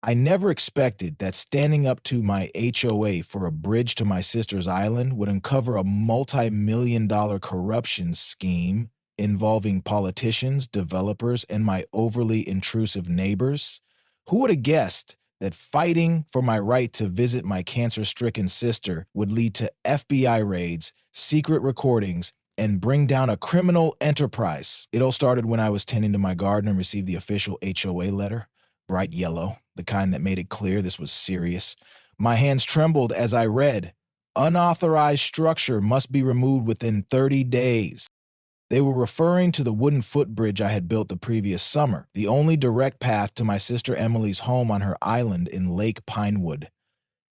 I never expected that standing up to my HOA for a bridge to my sister's island would uncover a multi-million-dollar corruption scheme involving politicians, developers, and my overly intrusive neighbors. Who would have guessed that fighting for my right to visit my cancer-stricken sister would lead to FBI raids, secret recordings, and bring down a criminal enterprise? It all started when I was tending to my garden and received the official HOA letter, bright yellow, the kind that made it clear this was serious. My hands trembled as I read, "Unauthorized structure must be removed within 30 days." They were referring to the wooden footbridge I had built the previous summer, the only direct path to my sister Emily's home on her island in Lake Pinewood.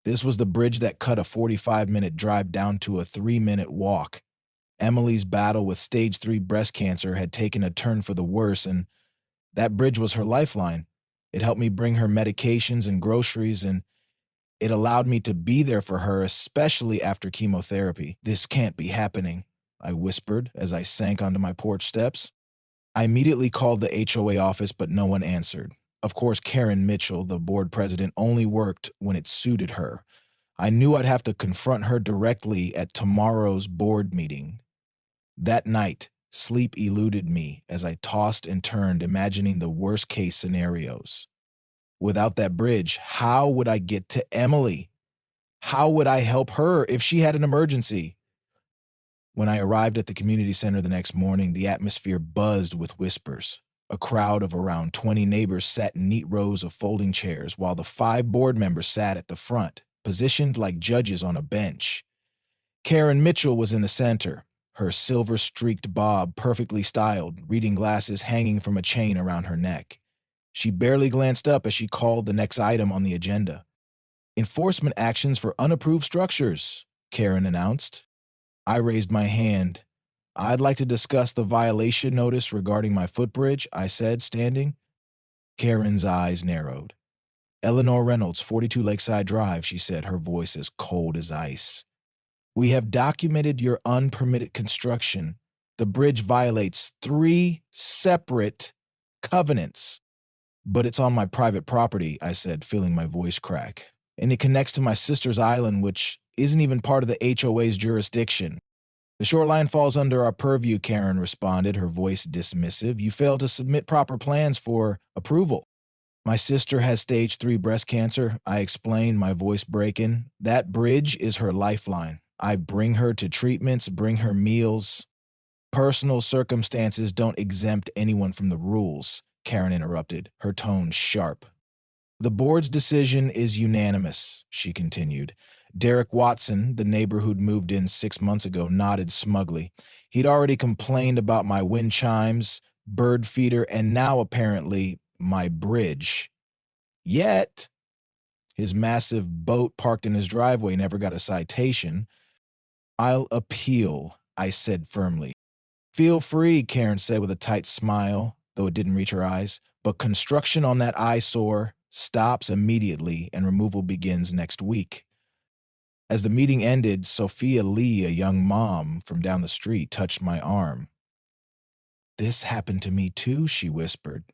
This was the bridge that cut a 45-minute drive down to a 3-minute walk. Emily's battle with stage 3 breast cancer had taken a turn for the worse, and that bridge was her lifeline. It helped me bring her medications and groceries, and it allowed me to be there for her, especially after chemotherapy. "This can't be happening," I whispered as I sank onto my porch steps. I immediately called the HOA office, but no one answered. Of course, Karen Mitchell, the board president, only worked when it suited her. I knew I'd have to confront her directly at tomorrow's board meeting. That night, sleep eluded me as I tossed and turned, imagining the worst-case scenarios. Without that bridge, how would I get to Emily? How would I help her if she had an emergency? When I arrived at the community center the next morning, the atmosphere buzzed with whispers. A crowd of around 20 neighbors sat in neat rows of folding chairs, while the 5 board members sat at the front, positioned like judges on a bench. Karen Mitchell was in the center, her silver-streaked bob perfectly styled, reading glasses hanging from a chain around her neck. She barely glanced up as she called the next item on the agenda. "Enforcement actions for unapproved structures," Karen announced. I raised my hand. "I'd like to discuss the violation notice regarding my footbridge," I said, standing. Karen's eyes narrowed. "Eleanor Reynolds, 42 Lakeside Drive," she said, her voice as cold as ice. "We have documented your unpermitted construction. The bridge violates 3 separate covenants." "But it's on my private property," I said, feeling my voice crack. "And it connects to my sister's island, which isn't even part of the HOA's jurisdiction." "The shoreline falls under our purview," Karen responded, her voice dismissive. "You failed to submit proper plans for approval." "My sister has stage 3 breast cancer," I explained, my voice breaking. "That bridge is her lifeline. I bring her to treatments, bring her meals." "Personal circumstances don't exempt anyone from the rules," Karen interrupted, her tone sharp. "The board's decision is unanimous," she continued. Derek Watson, the neighbor who'd moved in 6 months ago, nodded smugly. He'd already complained about my wind chimes, bird feeder, and now apparently my bridge. Yet, his massive boat parked in his driveway never got a citation. "I'll appeal," I said firmly. "Feel free," Karen said with a tight smile, though it didn't reach her eyes. "But construction on that eyesore stops immediately and removal begins next week." As the meeting ended, Sophia Lee, a young mom from down the street, touched my arm. "This happened to me too," she whispered.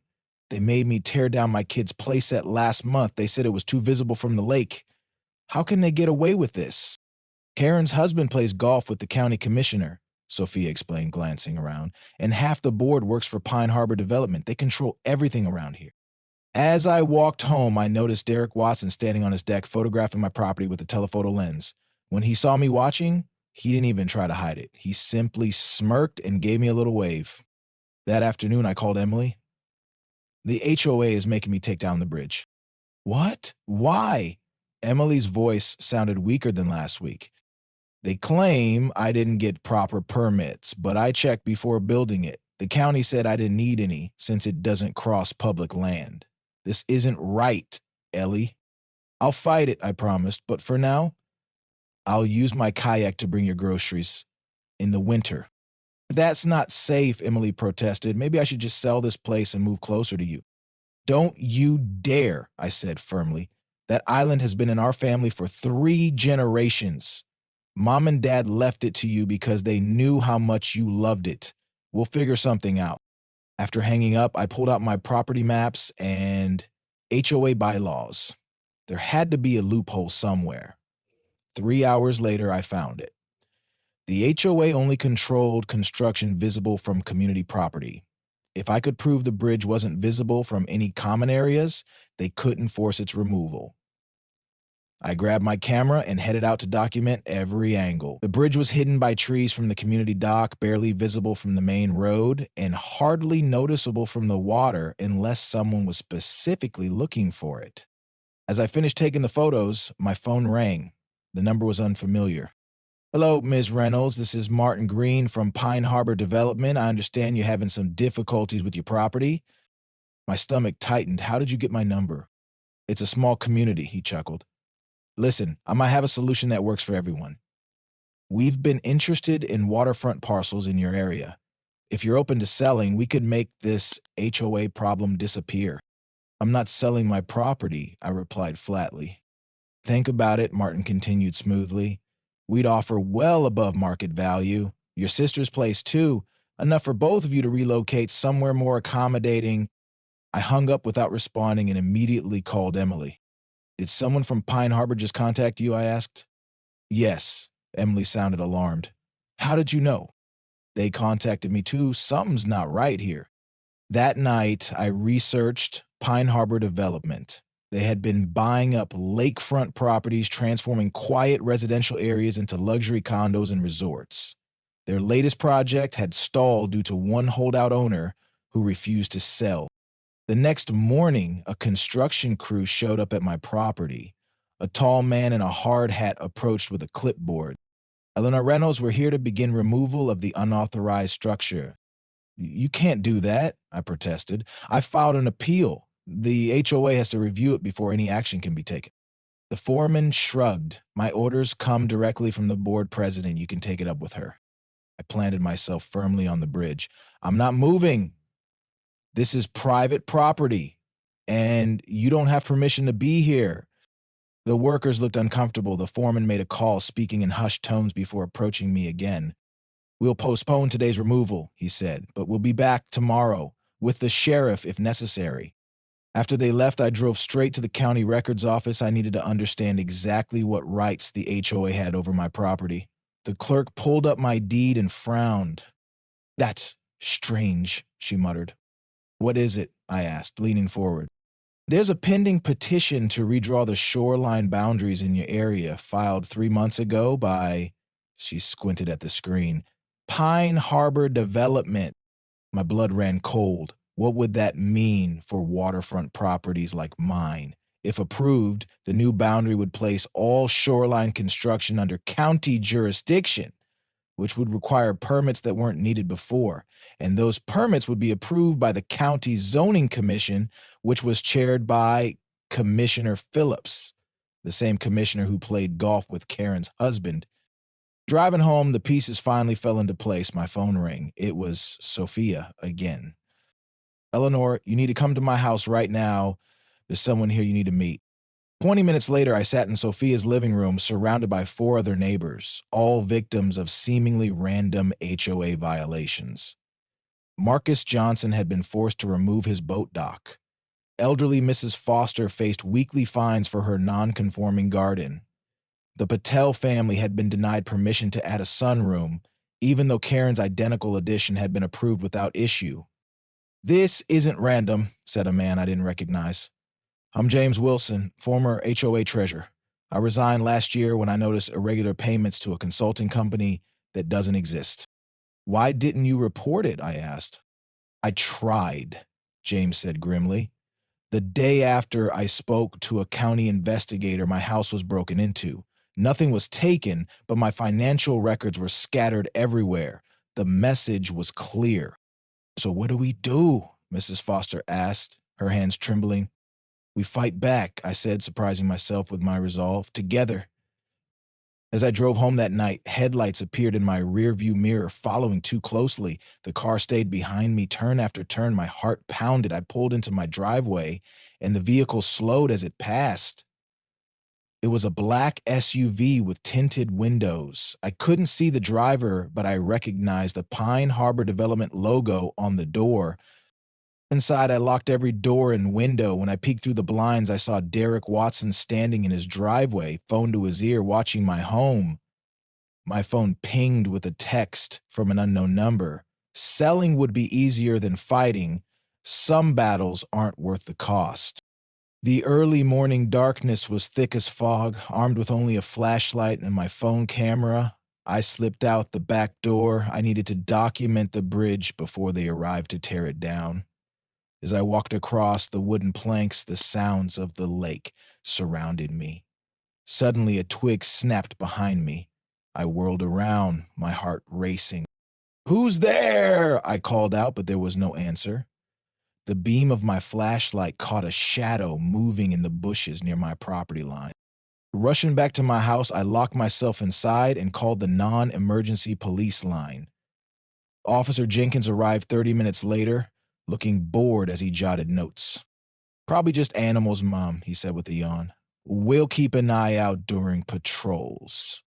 "They made me tear down my kid's playset last month. They said it was too visible from the lake. How can they get away with this?" "Karen's husband plays golf with the county commissioner," Sophia explained, glancing around, "and half the board works for Pine Harbor Development. They control everything around here." As I walked home, I noticed Derek Watson standing on his deck photographing my property with a telephoto lens. When he saw me watching, he didn't even try to hide it. He simply smirked and gave me a little wave. That afternoon, I called Emily. "The HOA is making me take down the bridge." "What? Why?" Emily's voice sounded weaker than last week. "They claim I didn't get proper permits, but I checked before building it. The county said I didn't need any since it doesn't cross public land. This isn't right, Ellie." "I'll fight it," I promised, "but for now, I'll use my kayak to bring your groceries in the winter." "That's not safe," Emily protested. "Maybe I should just sell this place and move closer to you." "Don't you dare," I said firmly. "That island has been in our family for 3 generations. Mom and Dad left it to you because they knew how much you loved it. We'll figure something out." After hanging up, I pulled out my property maps and HOA bylaws. There had to be a loophole somewhere. 3 hours later, I found it. The HOA only controlled construction visible from community property. If I could prove the bridge wasn't visible from any common areas, they couldn't force its removal. I grabbed my camera and headed out to document every angle. The bridge was hidden by trees from the community dock, barely visible from the main road, and hardly noticeable from the water unless someone was specifically looking for it. As I finished taking the photos, my phone rang. The number was unfamiliar. "Hello, Ms. Reynolds. This is Martin Green from Pine Harbor Development. I understand you're having some difficulties with your property." My stomach tightened. "How did you get my number?" "It's a small community," he chuckled. "Listen, I might have a solution that works for everyone. We've been interested in waterfront parcels in your area. If you're open to selling, we could make this HOA problem disappear." "I'm not selling my property," I replied flatly. "Think about it," Martin continued smoothly. "We'd offer well above market value. Your sister's place, too. Enough for both of you to relocate somewhere more accommodating." I hung up without responding and immediately called Emily. "Did someone from Pine Harbor just contact you?" I asked. "Yes." Emily sounded alarmed. "How did you know?" "They contacted me too. Something's not right here." That night, I researched Pine Harbor Development. They had been buying up lakefront properties, transforming quiet residential areas into luxury condos and resorts. Their latest project had stalled due to one holdout owner who refused to sell. The next morning, a construction crew showed up at my property. A tall man in a hard hat approached with a clipboard. "Eleanor Reynolds, we're here to begin removal of the unauthorized structure." "You can't do that," I protested. "I filed an appeal. The HOA has to review it before any action can be taken." The foreman shrugged. "My orders come directly from the board president. You can take it up with her." I planted myself firmly on the bridge. "I'm not moving. This is private property, and you don't have permission to be here." The workers looked uncomfortable. The foreman made a call, speaking in hushed tones before approaching me again. "We'll postpone today's removal," he said, "but we'll be back tomorrow, with the sheriff if necessary." After they left, I drove straight to the county records office. I needed to understand exactly what rights the HOA had over my property. The clerk pulled up my deed and frowned. "That's strange," she muttered. "What is it?" I asked, leaning forward. "There's a pending petition to redraw the shoreline boundaries in your area, filed 3 months ago by," she squinted at the screen, "Pine Harbor Development." My blood ran cold. What would that mean for waterfront properties like mine? If approved, the new boundary would place all shoreline construction under county jurisdiction, which would require permits that weren't needed before. And those permits would be approved by the county zoning commission, which was chaired by Commissioner Phillips, the same commissioner who played golf with Karen's husband. Driving home, the pieces finally fell into place. My phone rang. It was Sophia again. "Eleanor, you need to come to my house right now. There's someone here you need to meet." 20 minutes later, I sat in Sophia's living room, surrounded by 4 other neighbors, all victims of seemingly random HOA violations. Marcus Johnson had been forced to remove his boat dock. Elderly Mrs. Foster faced weekly fines for her non-conforming garden. The Patel family had been denied permission to add a sunroom, even though Karen's identical addition had been approved without issue. "This isn't random," said a man I didn't recognize. "I'm James Wilson, former HOA treasurer. I resigned last year when I noticed irregular payments to a consulting company that doesn't exist." "Why didn't you report it?" I asked. "I tried," James said grimly. "The day after I spoke to a county investigator, my house was broken into. Nothing was taken, but my financial records were scattered everywhere. The message was clear." "So what do we do?" Mrs. Foster asked, her hands trembling. "We fight back," I said, surprising myself with my resolve. "Together." As I drove home that night, headlights appeared in my rearview mirror, following too closely. The car stayed behind me, turn after turn. My heart pounded. I pulled into my driveway, and the vehicle slowed as it passed. It was a black SUV with tinted windows. I couldn't see the driver, but I recognized the Pine Harbor Development logo on the door. Inside, I locked every door and window. When I peeked through the blinds, I saw Derek Watson standing in his driveway, phone to his ear, watching my home. My phone pinged with a text from an unknown number. Selling would be easier than fighting. Some battles aren't worth the cost. The early morning darkness was thick as fog. Armed with only a flashlight and my phone camera, I slipped out the back door. I needed to document the bridge before they arrived to tear it down. As I walked across the wooden planks, the sounds of the lake surrounded me. Suddenly, a twig snapped behind me. I whirled around, my heart racing. "Who's there?" I called out, but there was no answer. The beam of my flashlight caught a shadow moving in the bushes near my property line. Rushing back to my house, I locked myself inside and called the non-emergency police line. Officer Jenkins arrived 30 minutes later, looking bored as he jotted notes. "Probably just animals, Mom," he said with a yawn. "We'll keep an eye out during patrols."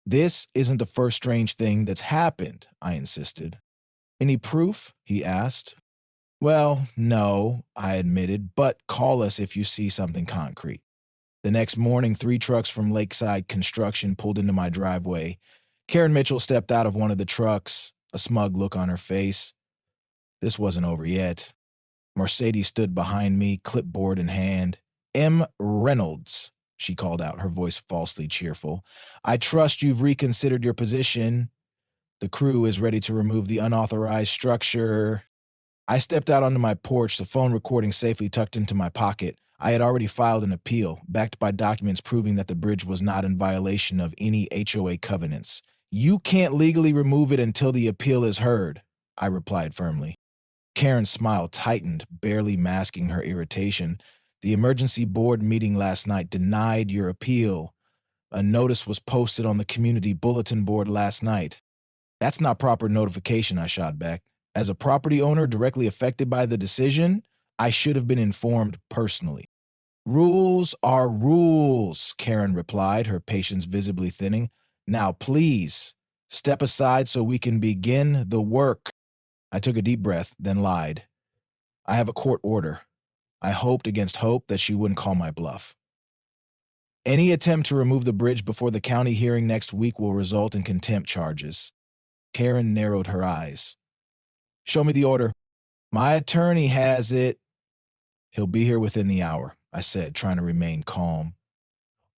"This isn't the first strange thing that's happened," I insisted. "Any proof?" he asked. "Well, no," I admitted, "but call us if you see something concrete." The next morning, 3 trucks from Lakeside Construction pulled into my driveway. Karen Mitchell stepped out of one of the trucks, a smug look on her face. This wasn't over yet. Mercedes stood behind me, clipboard in hand. "M. Reynolds," she called out, her voice falsely cheerful. "I trust you've reconsidered your position. The crew is ready to remove the unauthorized structure." I stepped out onto my porch, the phone recording safely tucked into my pocket. I had already filed an appeal, backed by documents proving that the bridge was not in violation of any HOA covenants. "You can't legally remove it until the appeal is heard," I replied firmly. Karen's smile tightened, barely masking her irritation. "The emergency board meeting last night denied your appeal. A notice was posted on the community bulletin board last night." "That's not proper notification," I shot back. "As a property owner directly affected by the decision, I should have been informed personally." "Rules are rules," Karen replied, her patience visibly thinning. "Now, please, step aside so we can begin the work." I took a deep breath, then lied. "I have a court order." I hoped against hope that she wouldn't call my bluff. "Any attempt to remove the bridge before the county hearing next week will result in contempt charges." Karen narrowed her eyes. "Show me the order." "My attorney has it." "He'll be here within the hour," I said, trying to remain calm.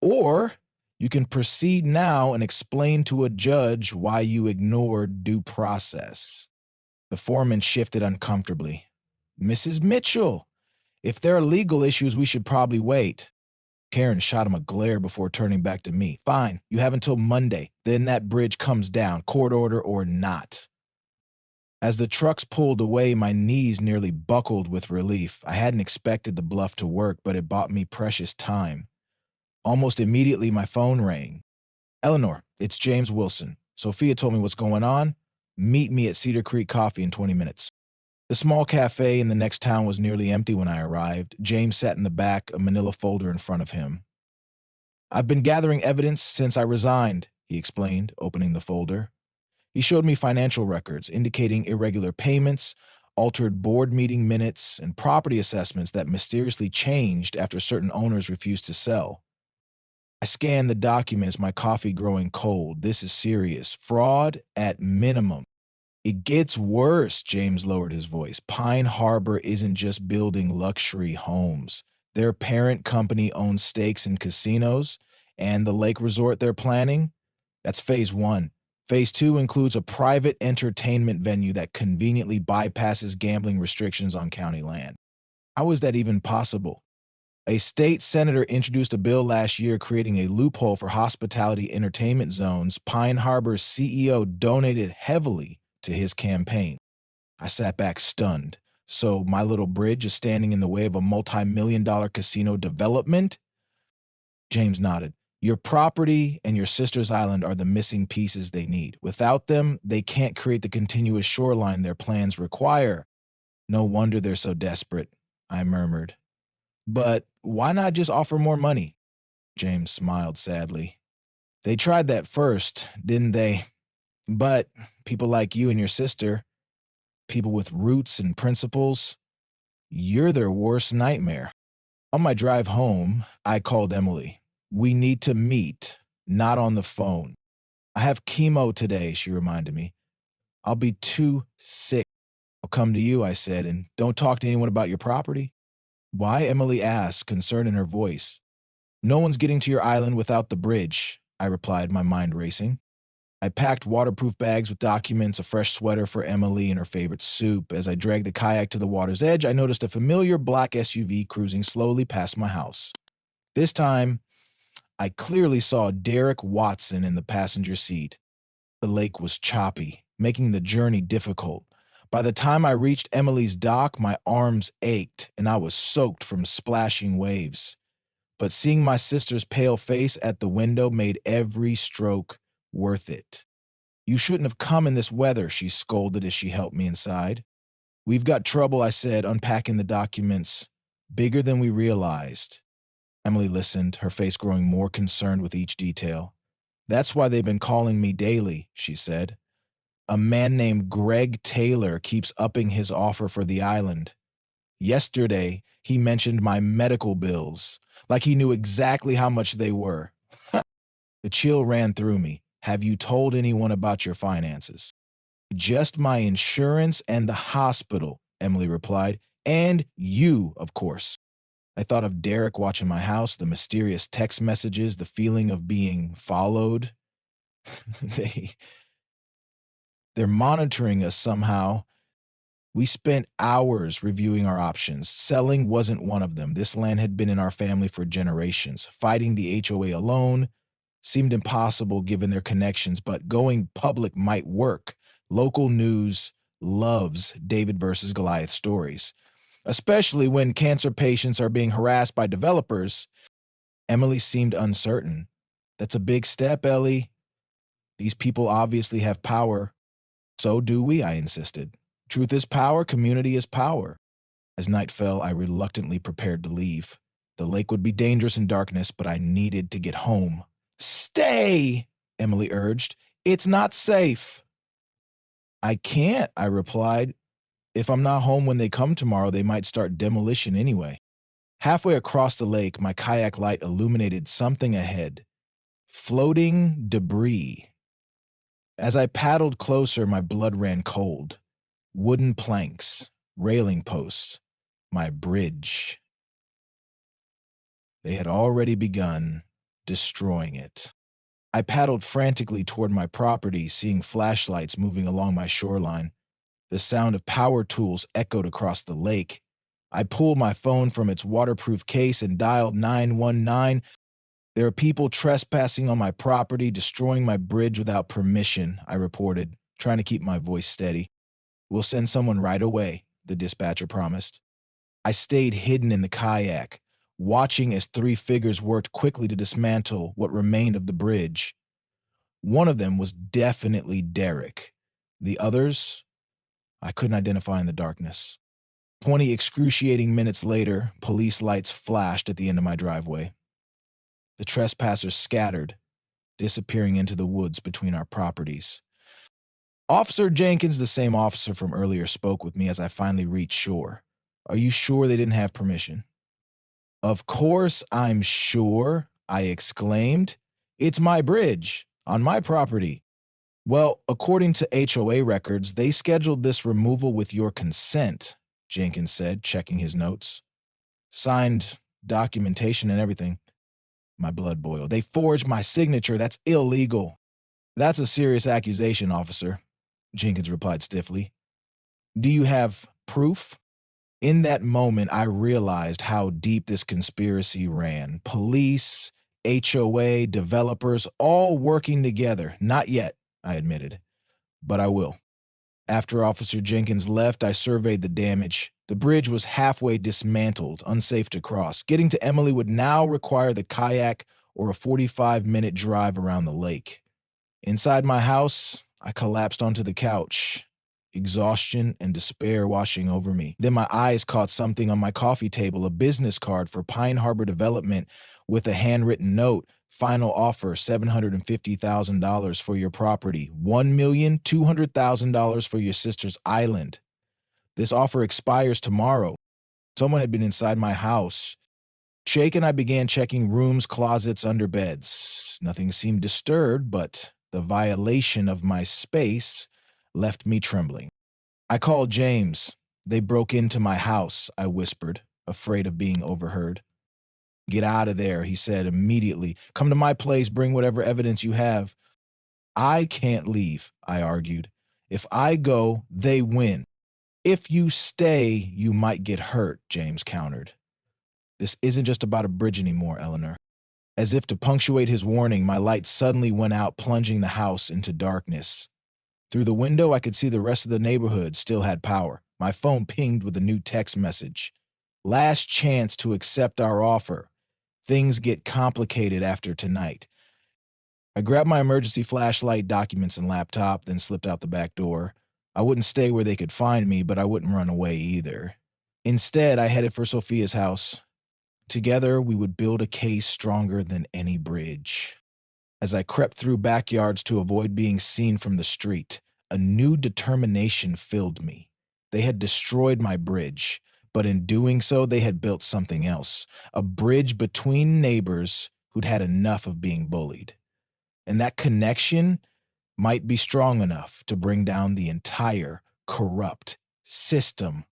"Or you can proceed now and explain to a judge why you ignored due process." The foreman shifted uncomfortably. "Mrs. Mitchell, if there are legal issues, we should probably wait." Karen shot him a glare before turning back to me. "Fine, you have until Monday. Then that bridge comes down, court order or not." As the trucks pulled away, my knees nearly buckled with relief. I hadn't expected the bluff to work, but it bought me precious time. Almost immediately, my phone rang. "Eleanor, it's James Wilson. Sophia told me what's going on. Meet me at Cedar Creek Coffee in 20 minutes." The small cafe in the next town was nearly empty when I arrived. James sat in the back, a manila folder in front of him. "I've been gathering evidence since I resigned," he explained, opening the folder. He showed me financial records indicating irregular payments, altered board meeting minutes, and property assessments that mysteriously changed after certain owners refused to sell. I scanned the documents, my coffee growing cold. This is serious. Fraud at minimum. "It gets worse," James lowered his voice. "Pine Harbor isn't just building luxury homes. Their parent company owns stakes in casinos, and the lake resort they're planning, that's phase 1. Phase 2 includes a private entertainment venue that conveniently bypasses gambling restrictions on county land." How is that even possible? "A state senator introduced a bill last year creating a loophole for hospitality entertainment zones. Pine Harbor's CEO donated heavily to his campaign." I sat back stunned. "So my little bridge is standing in the way of a multi-million-dollar casino development?" James nodded. "Your property and your sister's island are the missing pieces they need. Without them, they can't create the continuous shoreline their plans require." "No wonder they're so desperate," I murmured. "But why not just offer more money?" James smiled sadly. "They tried that first, didn't they? But people like you and your sister, people with roots and principles, You're their worst nightmare. On my drive home, I called Emily. We need to meet, not on the phone. I have chemo today, she reminded me. I'll be too sick. I'll come to you, I said, and don't talk to anyone about your property. Why? Emily asked, concern in her voice. No one's getting to your island without the bridge, I replied, my mind racing. I packed waterproof bags with documents, a fresh sweater for Emily, and her favorite soup. As I dragged the kayak to the water's edge, I noticed a familiar black SUV cruising slowly past my house. This time, I clearly saw Derek Watson in the passenger seat. The lake was choppy, making the journey difficult. By the time I reached Emily's dock, my arms ached, and I was soaked from splashing waves. But seeing my sister's pale face at the window made every stroke worth it. You shouldn't have come in this weather, she scolded as she helped me inside. We've got trouble, I said, unpacking the documents. Bigger than we realized. Emily listened, her face growing more concerned with each detail. That's why they've been calling me daily, she said. A man named Greg Taylor keeps upping his offer for the island. Yesterday, he mentioned my medical bills, like he knew exactly how much they were. The chill ran through me. Have you told anyone about your finances? Just my insurance and the hospital, Emily replied. And you, of course. I thought of Derek watching my house, the mysterious text messages, the feeling of being followed. They're monitoring us somehow. We spent hours reviewing our options. Selling wasn't one of them. This land had been in our family for generations. Fighting the HOA alone seemed impossible given their connections, but going public might work. Local news loves David versus Goliath stories, especially when cancer patients are being harassed by developers. Emily seemed uncertain. That's a big step, Ellie. These people obviously have power. So do we, I insisted. Truth is power, community is power. As night fell, I reluctantly prepared to leave. The lake would be dangerous in darkness, but I needed to get home. Stay, Emily urged. It's not safe. I can't, I replied. If I'm not home when they come tomorrow, they might start demolition anyway. Halfway across the lake, my kayak light illuminated something ahead. Floating debris. As I paddled closer, my blood ran cold. Wooden planks, railing posts, my bridge. They had already begun destroying it. I paddled frantically toward my property, seeing flashlights moving along my shoreline. The sound of power tools echoed across the lake. I pulled my phone from its waterproof case and dialed 911. There are people trespassing on my property, destroying my bridge without permission, I reported, trying to keep my voice steady. We'll send someone right away, the dispatcher promised. I stayed hidden in the kayak, watching as three figures worked quickly to dismantle what remained of the bridge. One of them was definitely Derek. The others, I couldn't identify in the darkness. 20 excruciating minutes later, police lights flashed at the end of my driveway. The trespassers scattered, disappearing into the woods between our properties. Officer Jenkins, the same officer from earlier, spoke with me as I finally reached shore. Are you sure they didn't have permission? Of course I'm sure, I exclaimed. It's my bridge, on my property. Well, according to HOA records, they scheduled this removal with your consent, Jenkins said, checking his notes. Signed documentation and everything. My blood boiled. They forged my signature. That's illegal. That's a serious accusation, officer, Jenkins replied stiffly. Do you have proof? In that moment, I realized how deep this conspiracy ran. Police, HOA, developers, all working together. Not yet, I admitted, but I will. After Officer Jenkins left, I surveyed the damage. The bridge was halfway dismantled, unsafe to cross. Getting to Emily would now require the kayak or a 45-minute drive around the lake. Inside my house, I collapsed onto the couch, exhaustion and despair washing over me. Then my eyes caught something on my coffee table, a business card for Pine Harbor Development with a handwritten note. Final offer, $750,000 for your property, $1,200,000 for your sister's island. This offer expires tomorrow. Someone had been inside my house. Shaken, I began checking rooms, closets, under beds. Nothing seemed disturbed, but the violation of my space left me trembling. I called James. They broke into my house, I whispered, afraid of being overheard. Get out of there, he said immediately. Come to my place, bring whatever evidence you have. I can't leave, I argued. If I go, they win. If you stay, you might get hurt, James countered. This isn't just about a bridge anymore, Eleanor. As if to punctuate his warning, my light suddenly went out, plunging the house into darkness. Through the window, I could see the rest of the neighborhood still had power. My phone pinged with a new text message. Last chance to accept our offer. Things get complicated after tonight. I grabbed my emergency flashlight, documents, and laptop, then slipped out the back door. I wouldn't stay where they could find me, but I wouldn't run away either. Instead, I headed for Sophia's house. Together, we would build a case stronger than any bridge. As I crept through backyards to avoid being seen from the street, a new determination filled me. They had destroyed my bridge, but in doing so, they had built something else, a bridge between neighbors who'd had enough of being bullied. And that connection might be strong enough to bring down the entire corrupt system.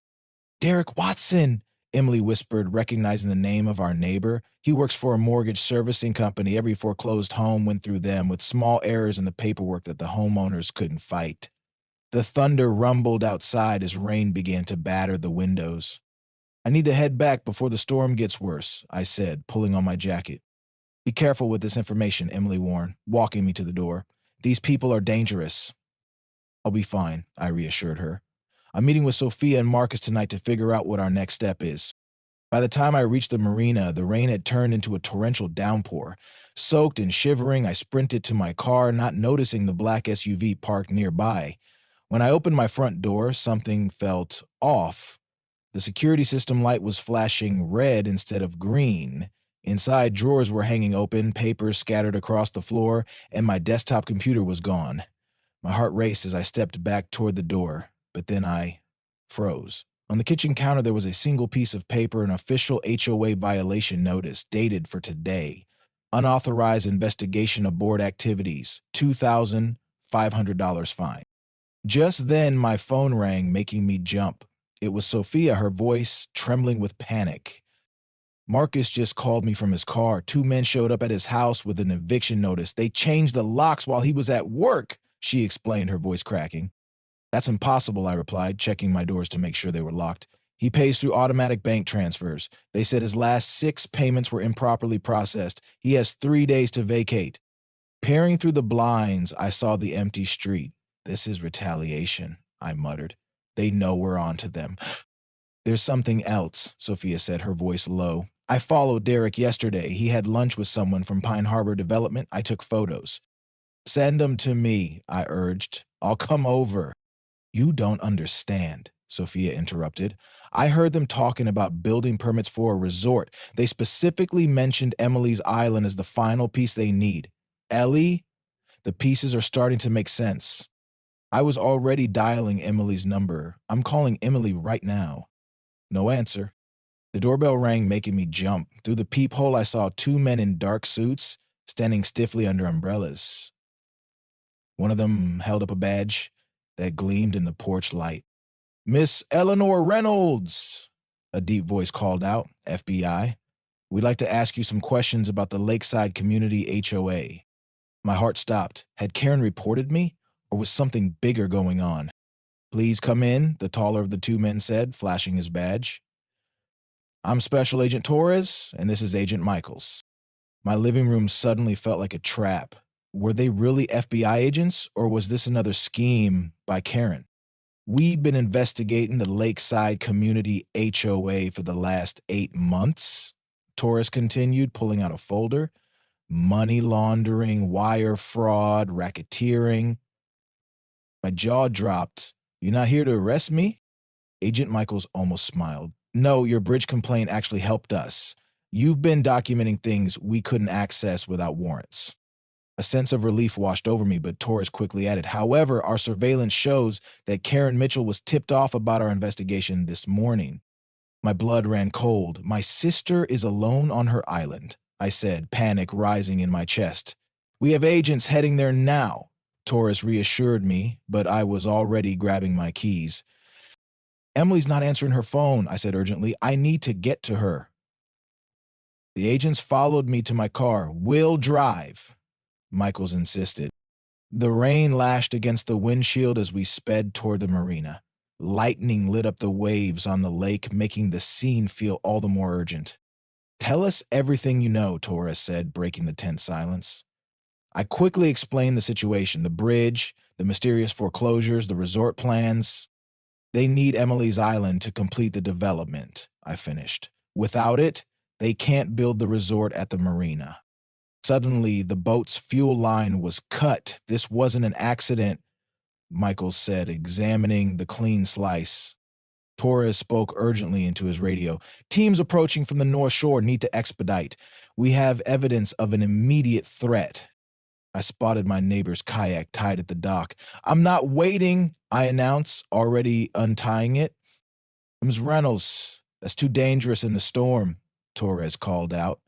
Derek Watson, Emily whispered, recognizing the name of our neighbor. He works for a mortgage servicing company. Every foreclosed home went through them, with small errors in the paperwork that the homeowners couldn't fight. The thunder rumbled outside as rain began to batter the windows. I need to head back before the storm gets worse, I said, pulling on my jacket. Be careful with this information, Emily warned, walking me to the door. These people are dangerous. I'll be fine, I reassured her. I'm meeting with Sophia and Marcus tonight to figure out what our next step is. By the time I reached the marina, the rain had turned into a torrential downpour. Soaked and shivering, I sprinted to my car, not noticing the black SUV parked nearby. When I opened my front door, something felt off. The security system light was flashing red instead of green. Inside, drawers were hanging open, papers scattered across the floor, and my desktop computer was gone. My heart raced as I stepped back toward the door, but then I froze. On the kitchen counter, there was a single piece of paper, an official HOA violation notice, dated for today. Unauthorized investigation of board activities, $2,500 fine. Just then, my phone rang, making me jump. It was Sophia, her voice trembling with panic. Marcus just called me from his car. 2 men showed up at his house with an eviction notice. They changed the locks while he was at work, she explained, her voice cracking. That's impossible, I replied, checking my doors to make sure they were locked. He pays through automatic bank transfers. They said his last 6 payments were improperly processed. He has 3 days to vacate. Peering through the blinds, I saw the empty street. This is retaliation, I muttered. They know we're on to them. There's something else, Sophia said, her voice low. I followed Derek yesterday. He had lunch with someone from Pine Harbor Development. I took photos. Send them to me, I urged. I'll come over. You don't understand, Sophia interrupted. I heard them talking about building permits for a resort. They specifically mentioned Emily's Island as the final piece they need. Ellie, the pieces are starting to make sense. I was already dialing Emily's number. I'm calling Emily right now. No answer. The doorbell rang, making me jump. Through the peephole, I saw 2 men in dark suits standing stiffly under umbrellas. One of them held up a badge that gleamed in the porch light. Miss Eleanor Reynolds, a deep voice called out, FBI. We'd like to ask you some questions about the Lakeside Community HOA. My heart stopped. Had Karen reported me, or was something bigger going on? Please come in, the taller of the 2 men said, flashing his badge. I'm Special Agent Torres, and this is Agent Michaels. My living room suddenly felt like a trap. Were they really FBI agents, or was this another scheme by Karen? We've been investigating the Lakeside Community HOA for the last 8 months, Torres continued, pulling out a folder. Money laundering, wire fraud, racketeering. My jaw dropped. You're not here to arrest me? Agent Michaels almost smiled. No, your bridge complaint actually helped us. You've been documenting things we couldn't access without warrants. A sense of relief washed over me, but Torres quickly added, however, our surveillance shows that Karen Mitchell was tipped off about our investigation this morning. My blood ran cold. My sister is alone on her island, I said, panic rising in my chest. We have agents heading there now. Torres reassured me, but I was already grabbing my keys. Emily's not answering her phone, I said urgently. I need to get to her. The agents followed me to my car. We'll drive, Michaels insisted. The rain lashed against the windshield as we sped toward the marina. Lightning lit up the waves on the lake, making the scene feel all the more urgent. Tell us everything you know, Torres said, breaking the tense silence. I quickly explained the situation, the bridge, the mysterious foreclosures, the resort plans. They need Emily's Island to complete the development, I finished. Without it, they can't build the resort at the marina. Suddenly, the boat's fuel line was cut. This wasn't an accident, Michael said, examining the clean slice. Torres spoke urgently into his radio. Teams approaching from the North Shore need to expedite. We have evidence of an immediate threat. I spotted my neighbor's kayak tied at the dock. I'm not waiting, I announced, already untying it. Ms. Reynolds, that's too dangerous in the storm, Torres called out.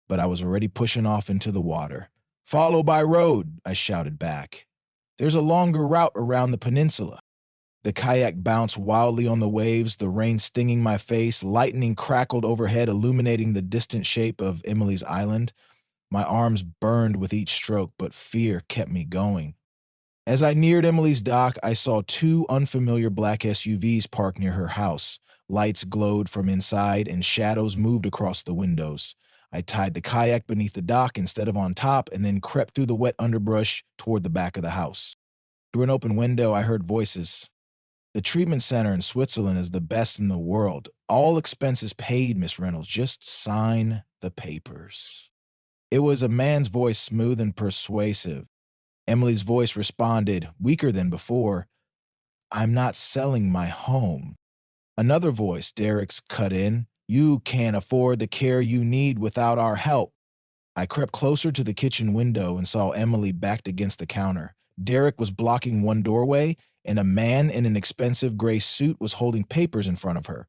But I was already pushing off into the water. Follow by road, I shouted back. There's a longer route around the peninsula. The kayak bounced wildly on the waves, the rain stinging my face. Lightning crackled overhead, illuminating the distant shape of Emily's Island. My arms burned with each stroke, but fear kept me going. As I neared Emily's dock, I saw two unfamiliar black SUVs parked near her house. Lights glowed from inside, and shadows moved across the windows. I tied the kayak beneath the dock instead of on top, and then crept through the wet underbrush toward the back of the house. Through an open window, I heard voices. The treatment center in Switzerland is the best in the world. All expenses paid, Miss Reynolds. Just sign the papers. It was a man's voice, smooth and persuasive. Emily's voice responded, weaker than before. I'm not selling my home. Another voice, Derek's, cut in. You can't afford the care you need without our help. I crept closer to the kitchen window and saw Emily backed against the counter. Derek was blocking one doorway, and a man in an expensive gray suit was holding papers in front of her.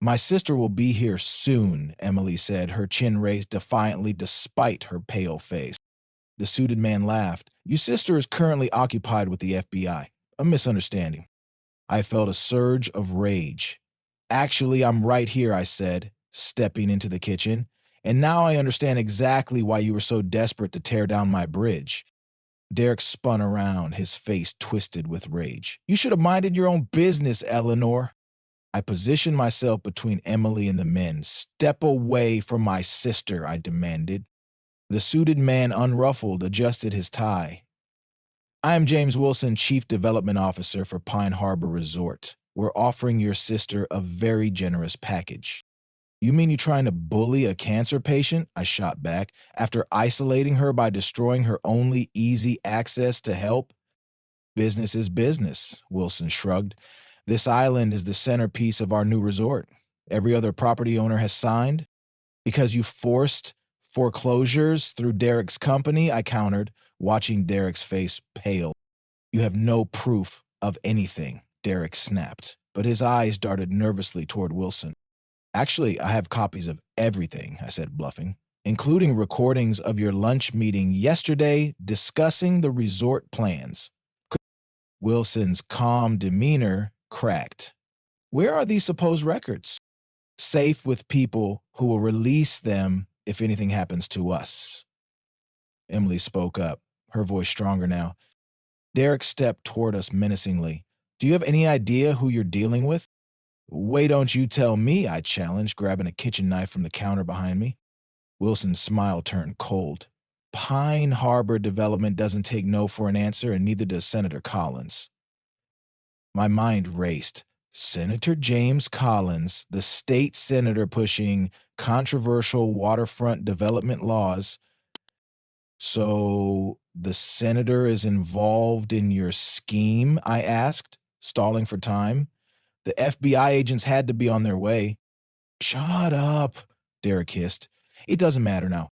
My sister will be here soon, Emily said, her chin raised defiantly despite her pale face. The suited man laughed. Your sister is currently occupied with the FBI. A misunderstanding. I felt a surge of rage. Actually, I'm right here, I said, stepping into the kitchen. And now I understand exactly why you were so desperate to tear down my bridge. Derek spun around, his face twisted with rage. You should have minded your own business, Eleanor. I positioned myself between Emily and the men. Step away from my sister, I demanded. The suited man, unruffled, adjusted his tie. I'm James Wilson, Chief Development Officer for Pine Harbor Resort. We're offering your sister a very generous package. You mean you're trying to bully a cancer patient? I shot back, after isolating her by destroying her only easy access to help? Business is business, Wilson shrugged. This island is the centerpiece of our new resort. Every other property owner has signed. Because you forced foreclosures through Derek's company, I countered, watching Derek's face pale. You have no proof of anything, Derek snapped, but his eyes darted nervously toward Wilson. Actually, I have copies of everything, I said, bluffing, including recordings of your lunch meeting yesterday discussing the resort plans. Wilson's calm demeanor cracked. Where are these supposed records? Safe with people who will release them if anything happens to us. Emily spoke up, her voice stronger now. Derek stepped toward us menacingly. Do you have any idea who you're dealing with? Why don't you tell me, I challenged, grabbing a kitchen knife from the counter behind me. Wilson's smile turned cold. Pine Harbor Development doesn't take no for an answer, and neither does Senator Collins. My mind raced. Senator James Collins, the state senator pushing controversial waterfront development laws. So the senator is involved in your scheme, I asked, stalling for time. The FBI agents had to be on their way. Shut up, Derek hissed. It doesn't matter now,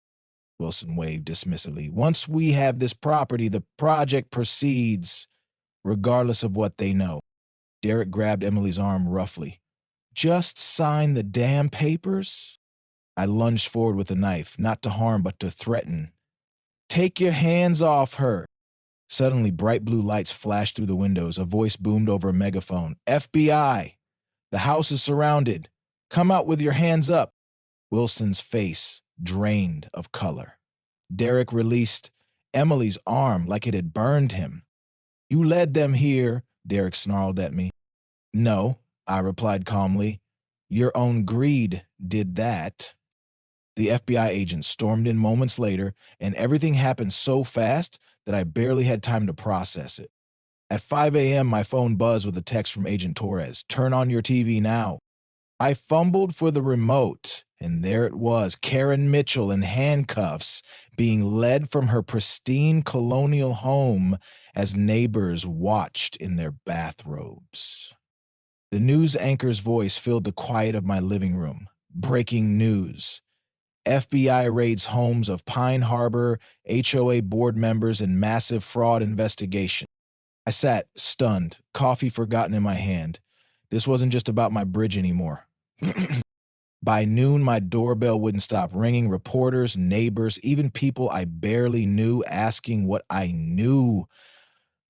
Wilson waved dismissively. Once we have this property, the project proceeds, regardless of what they know. Derek grabbed Emily's arm roughly. Just sign the damn papers? I lunged forward with a knife, not to harm but to threaten. Take your hands off her. Suddenly, bright blue lights flashed through the windows. A voice boomed over a megaphone. FBI! The house is surrounded. Come out with your hands up. Wilson's face drained of color. Derek released Emily's arm like it had burned him. You led them here, Derek snarled at me. No, I replied calmly. Your own greed did that. The FBI agent stormed in moments later, and everything happened so fast that I barely had time to process it. At 5 a.m., my phone buzzed with a text from Agent Torres. Turn on your TV now. I fumbled for the remote, and there it was, Karen Mitchell in handcuffs, being led from her pristine colonial home as neighbors watched in their bathrobes. The news anchor's voice filled the quiet of my living room. Breaking news. FBI raids homes of Pine Harbor HOA board members in massive fraud investigation. I sat, stunned, coffee forgotten in my hand. This wasn't just about my bridge anymore. By noon, my doorbell wouldn't stop ringing. Reporters, neighbors, even people I barely knew asking what I knew.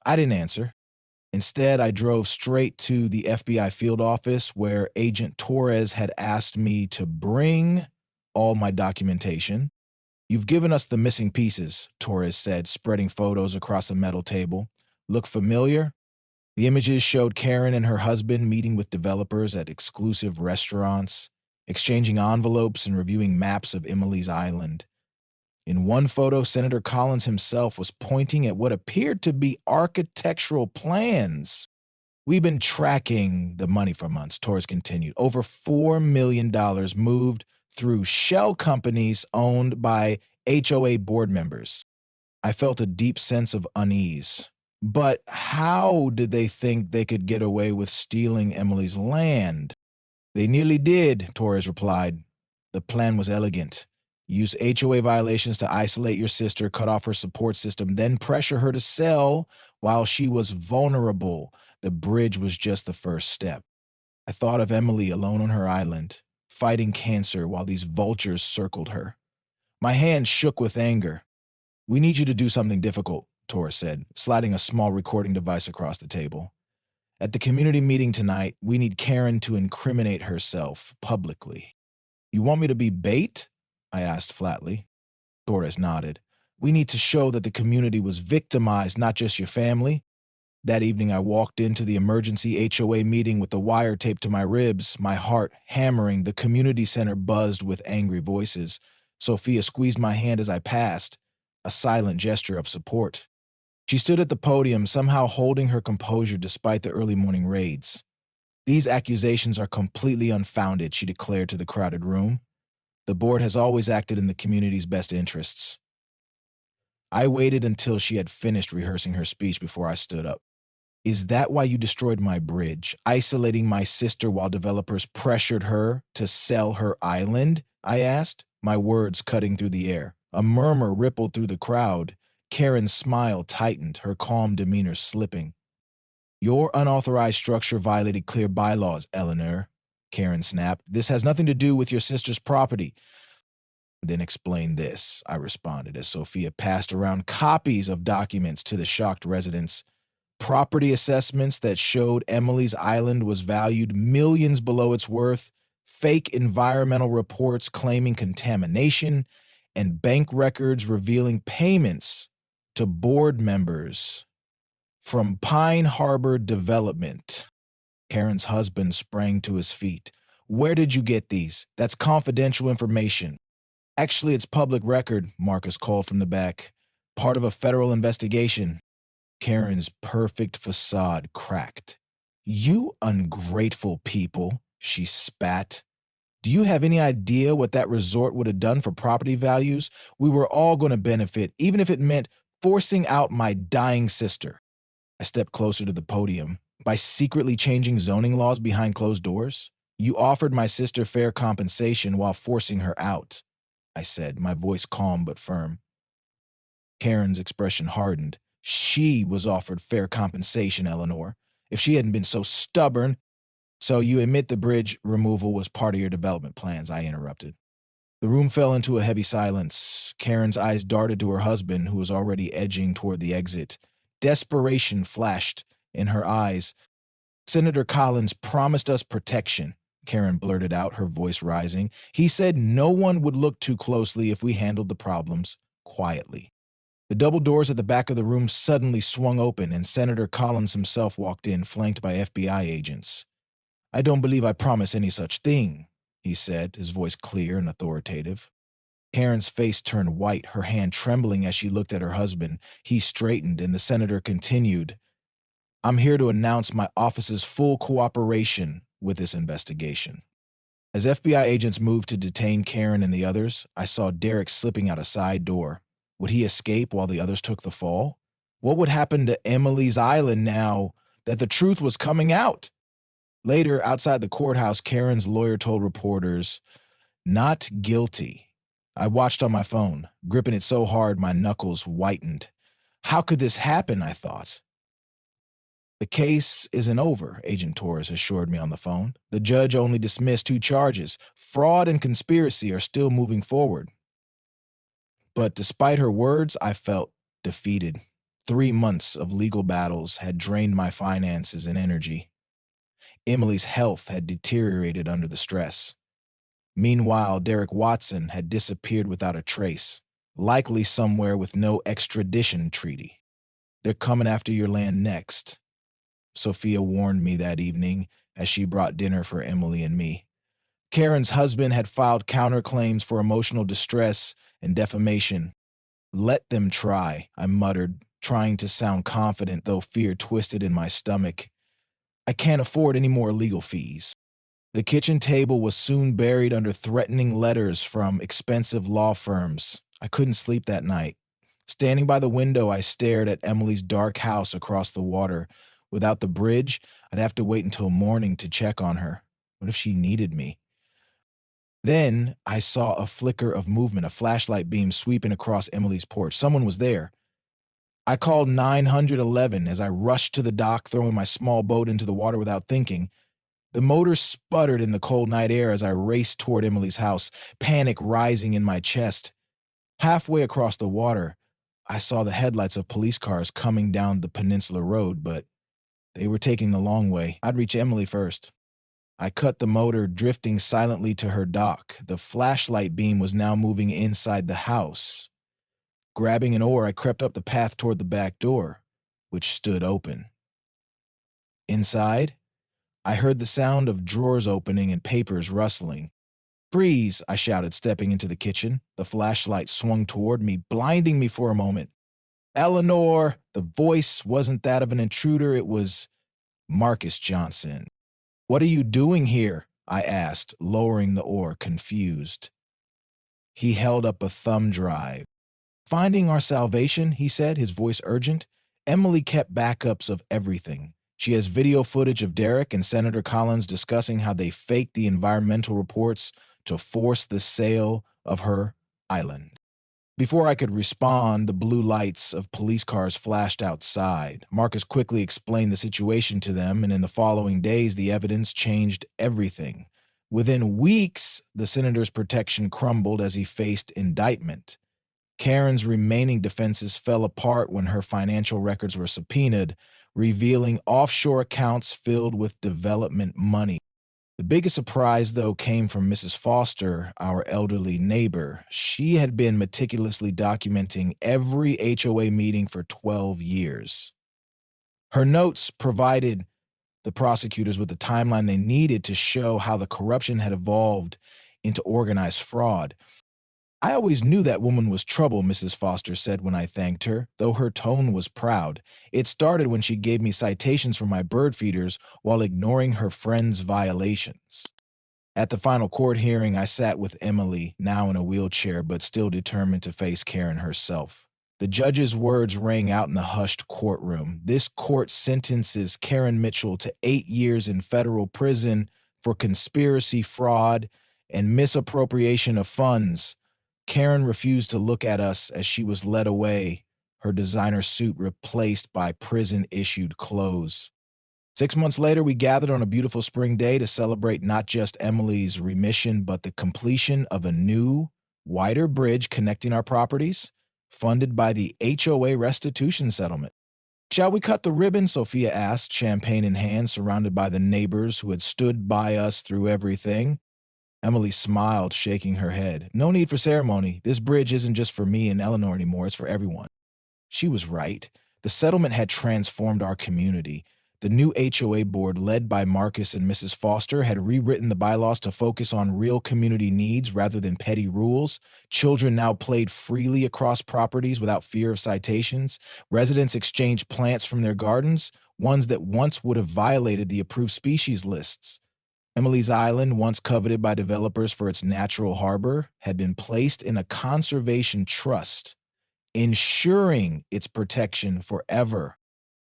I didn't answer. Instead, I drove straight to the FBI field office where Agent Torres had asked me to bring all my documentation. You've given us the missing pieces, Torres said, spreading photos across a metal table. Look familiar? The images showed Karen and her husband meeting with developers at exclusive restaurants, exchanging envelopes and reviewing maps of Emily's Island. In one photo, Senator Collins himself was pointing at what appeared to be architectural plans. We've been tracking the money for months, Torres continued. Over $4 million moved through shell companies owned by HOA board members. I felt a deep sense of unease. But how did they think they could get away with stealing Emily's land? They nearly did, Torres replied. The plan was elegant. Use HOA violations to isolate your sister, cut off her support system, then pressure her to sell while she was vulnerable. The bridge was just the first step. I thought of Emily alone on her island, fighting cancer while these vultures circled her. My hand shook with anger. We need you to do something difficult, Torres said, sliding a small recording device across the table. At the community meeting tonight, we need Karen to incriminate herself publicly. You want me to be bait? I asked flatly. Torres nodded. We need to show that the community was victimized, not just your family. That evening, I walked into the emergency HOA meeting with the wire taped to my ribs, my heart hammering. The community center buzzed with angry voices. Sophia squeezed my hand as I passed, a silent gesture of support. She stood at the podium, somehow holding her composure despite the early morning raids. These accusations are completely unfounded, she declared to the crowded room. The board has always acted in the community's best interests. I waited until she had finished rehearsing her speech before I stood up. Is that why you destroyed my bridge, isolating my sister while developers pressured her to sell her island? I asked, my words cutting through the air. A murmur rippled through the crowd. Karen's smile tightened, her calm demeanor slipping. Your unauthorized structure violated clear bylaws, Eleanor, Karen snapped. This has nothing to do with your sister's property. Then explain this, I responded as Sophia passed around copies of documents to the shocked residents. Property assessments that showed Emily's Island was valued millions below its worth, fake environmental reports claiming contamination, and bank records revealing payments to board members from Pine Harbor Development. Karen's husband sprang to his feet. Where did you get these? That's confidential information. Actually, it's public record, Marcus called from the back. Part of a federal investigation. Karen's perfect facade cracked. You ungrateful people, she spat. Do you have any idea what that resort would have done for property values? We were all going to benefit, even if it meant forcing out my dying sister. I stepped closer to the podium. By secretly changing zoning laws behind closed doors, you offered my sister fair compensation while forcing her out, I said, my voice calm but firm. Karen's expression hardened. She was offered fair compensation, Eleanor. If she hadn't been so stubborn, So you admit the bridge removal was part of your development plans, I interrupted. The room fell into a heavy silence. Karen's eyes darted to her husband, who was already edging toward the exit. Desperation flashed in her eyes. Senator Collins promised us protection, Karen blurted out, her voice rising. He said no one would look too closely if we handled the problems quietly. The double doors at the back of the room suddenly swung open, and Senator Collins himself walked in, flanked by FBI agents. I don't believe I promised any such thing, he said, his voice clear and authoritative. Karen's face turned white, her hand trembling as she looked at her husband. He straightened, and the senator continued, I'm here to announce my office's full cooperation with this investigation. As FBI agents moved to detain Karen and the others, I saw Derek slipping out a side door. Would he escape while the others took the fall? What would happen to Emily's Island now that the truth was coming out? Later, outside the courthouse, Karen's lawyer told reporters, not guilty. I watched on my phone, gripping it so hard my knuckles whitened. How could this happen, I thought. The case isn't over, Agent Torres assured me on the phone. The judge only dismissed 2 charges. Fraud and conspiracy are still moving forward. But despite her words, I felt defeated. 3 months of legal battles had drained my finances and energy. Emily's health had deteriorated under the stress. Meanwhile, Derek Watson had disappeared without a trace, likely somewhere with no extradition treaty. They're coming after your land next, Sophia warned me that evening as she brought dinner for Emily and me. Karen's husband had filed counterclaims for emotional distress and defamation. Let them try, I muttered, trying to sound confident, though fear twisted in my stomach. I can't afford any more legal fees. The kitchen table was soon buried under threatening letters from expensive law firms. I couldn't sleep that night. Standing by the window, I stared at Emily's dark house across the water. Without the bridge, I'd have to wait until morning to check on her. What if she needed me? Then I saw a flicker of movement, a flashlight beam sweeping across Emily's porch. Someone was there. I called 911 as I rushed to the dock, throwing my small boat into the water without thinking. The motor sputtered in the cold night air as I raced toward Emily's house, panic rising in my chest. Halfway across the water, I saw the headlights of police cars coming down the Peninsula Road, but they were taking the long way. I'd reach Emily first. I cut the motor, drifting silently to her dock. The flashlight beam was now moving inside the house. Grabbing an oar, I crept up the path toward the back door, which stood open. Inside, I heard the sound of drawers opening and papers rustling. Freeze, I shouted, stepping into the kitchen. The flashlight swung toward me, blinding me for a moment. Eleanor! The voice wasn't that of an intruder, it was Marcus Johnson. What are you doing here? I asked, lowering the oar, confused. He held up a thumb drive. Finding our salvation, he said, his voice urgent. Emily kept backups of everything. She has video footage of Derek and Senator Collins discussing how they faked the environmental reports to force the sale of her island. Before I could respond, the blue lights of police cars flashed outside. Marcus quickly explained the situation to them, and in the following days, the evidence changed everything. Within weeks, the senator's protection crumbled as he faced indictment. Karen's remaining defenses fell apart when her financial records were subpoenaed, revealing offshore accounts filled with development money. The biggest surprise, though, came from Mrs. Foster, our elderly neighbor. She had been meticulously documenting every HOA meeting for 12 years. Her notes provided the prosecutors with the timeline they needed to show how the corruption had evolved into organized fraud. I always knew that woman was trouble, Mrs. Foster said when I thanked her, though her tone was proud. It started when she gave me citations for my bird feeders while ignoring her friend's violations. At the final court hearing, I sat with Emily, now in a wheelchair but still determined to face Karen herself. The judge's words rang out in the hushed courtroom. This court sentences Karen Mitchell to 8 years in federal prison for conspiracy, fraud, and misappropriation of funds. Karen refused to look at us as she was led away, her designer suit replaced by prison-issued clothes. 6 months later, we gathered on a beautiful spring day to celebrate not just Emily's remission, but the completion of a new, wider bridge connecting our properties, funded by the HOA restitution settlement. Shall we cut the ribbon? Sophia asked, champagne in hand, surrounded by the neighbors who had stood by us through everything. Emily smiled, shaking her head. No need for ceremony. This bridge isn't just for me and Eleanor anymore, it's for everyone. She was right. The settlement had transformed our community. The new HOA board, led by Marcus and Mrs. Foster, had rewritten the bylaws to focus on real community needs rather than petty rules. Children now played freely across properties without fear of citations. Residents exchanged plants from their gardens, ones that once would have violated the approved species lists. Emily's Island, once coveted by developers for its natural harbor, had been placed in a conservation trust, ensuring its protection forever.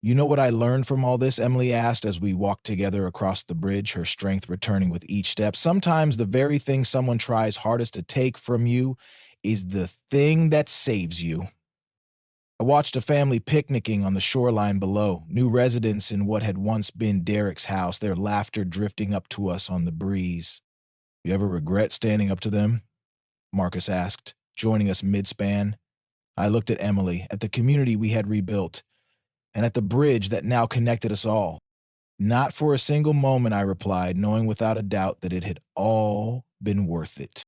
You know what I learned from all this? Emily asked as we walked together across the bridge, her strength returning with each step. Sometimes the very thing someone tries hardest to take from you is the thing that saves you. I watched a family picnicking on the shoreline below, new residents in what had once been Derek's house, their laughter drifting up to us on the breeze. You ever regret standing up to them? Marcus asked, joining us mid-span. I looked at Emily, at the community we had rebuilt, and at the bridge that now connected us all. Not for a single moment, I replied, knowing without a doubt that it had all been worth it.